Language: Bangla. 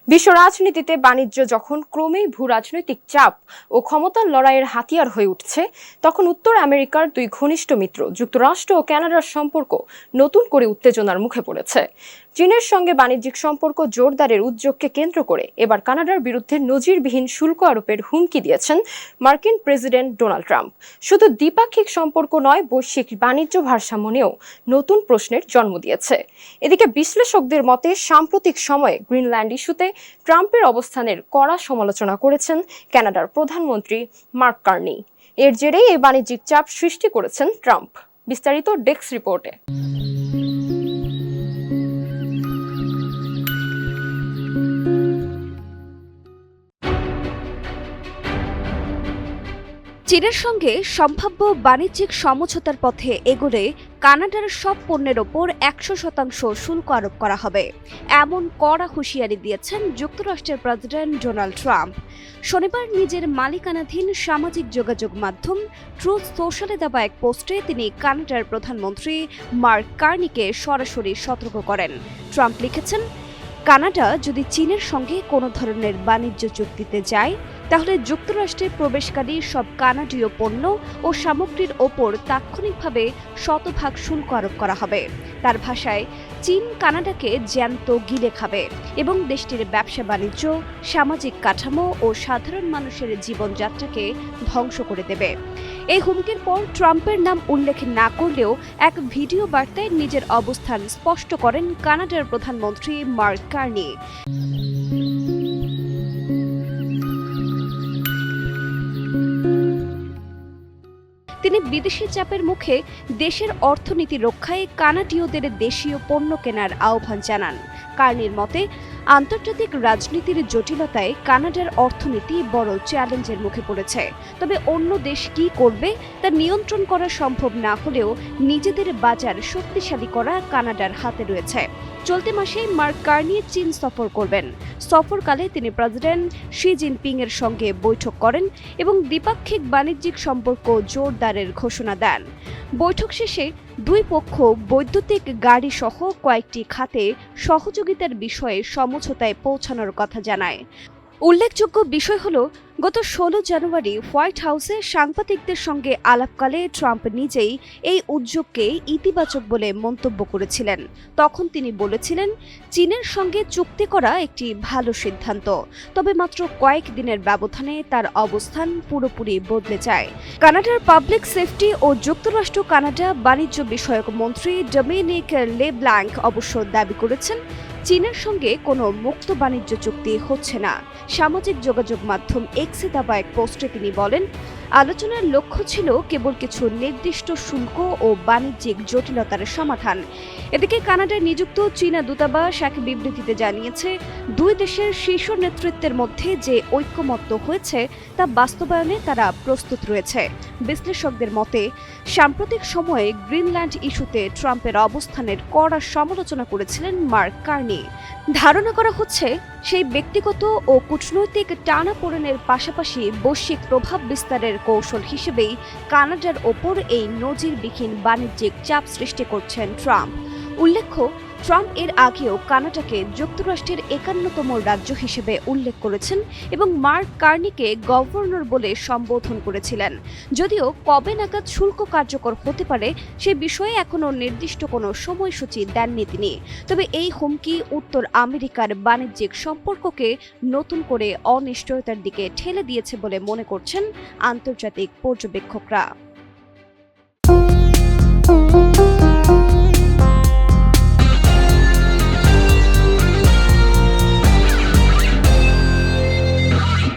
বিশ্ব রাজনীতিতে বাণিজ্য যখন ক্রমেই ভূরাজনৈতিক চাপ ও ক্ষমতার লড়াইয়ের হাতিয়ার হয়ে উঠছে, তখন উত্তর আমেরিকার দুই ঘনিষ্ঠ মিত্র যুক্তরাষ্ট্র ও কানাডার সম্পর্ক নতুন করে উত্তেজনার মুখে পড়েছে। চীনের সঙ্গে বাণিজ্যিক সম্পর্ক জোরদারের উদ্যোগকে কেন্দ্র করে এবার কানাডার বিরুদ্ধে নজিরবিহীন শুল্ক আরোপের হুমকি দিয়েছেন মার্কিন প্রেসিডেন্ট ডোনাল্ড ট্রাম্প। শুধু দ্বিপাক্ষিক সম্পর্ক নয়, বৈশ্বিক বাণিজ্য ভারসাম্য নিয়েও নতুন প্রশ্নের জন্ম দিয়েছে। এদিকে বিশ্লেষকদের মতে সাম্প্রতিক সময়ে গ্রিনল্যান্ড ইস্যুতে ট্রাম্পের অবস্থানের কড়া সমালোচনা করেছেন কানাডার প্রধানমন্ত্রী মার্ক কার্নি। এর জেরেই এই বাণিজ্যিক চাপ সৃষ্টি করেছেন ট্রাম্প। বিস্তারিত ডেস্ক রিপোর্টে। চীনের সঙ্গে সম্ভাব্য বাণিজ্যিক সমঝোতার পথে এগোলে কানাডার সব পণ্যের ওপর 100% শুল্ক আরোপ করা হবে, এমন কড়া হুঁশিয়ারি দিয়েছেন যুক্তরাষ্ট্রের প্রেসিডেন্ট ডোনাল্ড ট্রাম্প। শনিবার নিজের মালিকানাধীন সামাজিক যোগাযোগ মাধ্যম ট্রুথ সোশ্যালে দেওয়া এক পোস্টে তিনি কানাডার প্রধানমন্ত্রী মার্ক কার্নিকে সরাসরি সতর্ক করেন। ট্রাম্প লিখেছেন, কানাডা যদি চীনের সঙ্গে কোনো ধরনের বাণিজ্য চুক্তিতে যায়, তাহলে যুক্তরাষ্ট্রে প্রবেশকারী সব কানাডীয় পণ্য ও সামগ্রীর ওপর তাৎক্ষণিকভাবে 100% শুল্ক আরোপ করা হবে। তার ভাষায়, চীন কানাডাকে জ্যান্ত গিলে খাবে এবং দেশটির ব্যবসা বাণিজ্য, সামাজিক কাঠামো ও সাধারণ মানুষের জীবনযাত্রাকে ধ্বংস করে দেবে। এই হুমকির পর ট্রাম্পের নাম উল্লেখ না করলেও এক ভিডিও বার্তায় নিজের অবস্থান স্পষ্ট করেন কানাডার প্রধানমন্ত্রী মার্ক কার্নি। তিনি বিদেশি চাপের মুখে দেশের অর্থনীতি রক্ষায় কানাডীয়দের দেশীয় পণ্য কেনার আহ্বান জানান। কার্নির মতে, আন্তর্জাতিক রাজনীতির জটিলতায় কানাডার অর্থনীতি বড় চ্যালেঞ্জের মুখে পড়েছে। তবে অন্য দেশ কি করবে তা নিয়ন্ত্রণ করা সম্ভব না হলেও নিজেদের বাজার শক্তিশালী করা কানাডার হাতে রয়েছে। চলতি মাসে মার্ক কার্নি চীন সফর করবেন। সফরকালে তিনি প্রেসিডেন্ট শি জিনপিং এর সঙ্গে বৈঠক করেন এবং দ্বিপাক্ষিক বাণিজ্যিক সম্পর্ক জোরদারের ঘোষণা দেন। বৈঠক শেষে দুই পক্ষ বৈদ্যুতিক গাড়ি সহ কয়েকটি খাতে সহযোগিতার বিষয়ে সমঝোতায় পৌঁছানোর কথা জানায়। উল্লেখযোগ্য বিষয় হল, গত 16 জানুয়ারি হোয়াইট হাউসে সাংবাদিকদের সঙ্গে আলাপকালে ট্রাম্প নিজেই এই উদ্যোগকে ইতিবাচক বলে মন্তব্য করেছিলেন। তখন তিনি বলেছিলেন, চীনের সঙ্গে চুক্তি করা একটি ভালো সিদ্ধান্ত, তবে মাত্র কয়েক দিনের ব্যবধানে তার অবস্থান পুরোপুরি বদলে যায়। কানাডার পাবলিক সেফটি ও যুক্তরাষ্ট্র কানাডা বাণিজ্য বিষয়ক মন্ত্রী ডমিনিক লেব্ল্যাঙ্ক অবশ্য দাবি করেছেন, চীনের সঙ্গে কোনো মুক্ত বাণিজ্য চুক্তি হচ্ছে না। সামাজিক যোগাযোগ মাধ্যম এক্সে দেওয়া এক পোস্টে তিনি বলেন, আলোচনার লক্ষ্য ছিল কেবল কিছু নির্দিষ্ট শুল্ক ও বাণিজ্যিক জটিলতার সমাধান। এদিকে কানাডায় নিযুক্ত চীনা দূতাবাস এক বিবৃতিতে জানিয়েছে, দুই দেশের শীর্ষ নেতৃত্বের মধ্যে যে ঐক্যমত্য হয়েছে তা বাস্তবায়নে তারা প্রস্তুত রয়েছে। বিশ্লেষকদের মতে, সাম্প্রতিক সময়ে গ্রিনল্যান্ড ইস্যুতে ট্রাম্পের অবস্থানের কড়া সমালোচনা করেছিলেন মার্ক কার্নি। ধারণা করা হচ্ছে, সেই ব্যক্তিগত ও কূটনৈতিক টানাপোড়েনের পাশাপাশি বৈশ্বিক প্রভাব বিস্তারের কৌশল হিসেবেই কানাডার ওপর এই নজিরবিহীন বাণিজ্যিক চাপ সৃষ্টি করছেন ট্রাম্প। উল্লেখ্য, ট্রাম্প এর আগেও কানাডাকে যুক্তরাষ্ট্রের 51তম রাজ্য হিসেবে উল্লেখ করেছেন এবং মার্ক কার্নিকে গভর্নর বলে সম্বোধন করেছিলেন। যদিও কবে নাগাদ শুল্ক কার্যকর হতে পারে সে বিষয়ে এখনও নির্দিষ্ট কোনো সময়সূচি দেননি তিনি। তবে এই হুমকি উত্তর আমেরিকার বাণিজ্যিক সম্পর্ককে নতুন করে অনিশ্চয়তার দিকে ঠেলে দিয়েছে বলে মনে করছেন আন্তর্জাতিক পর্যবেক্ষকরা।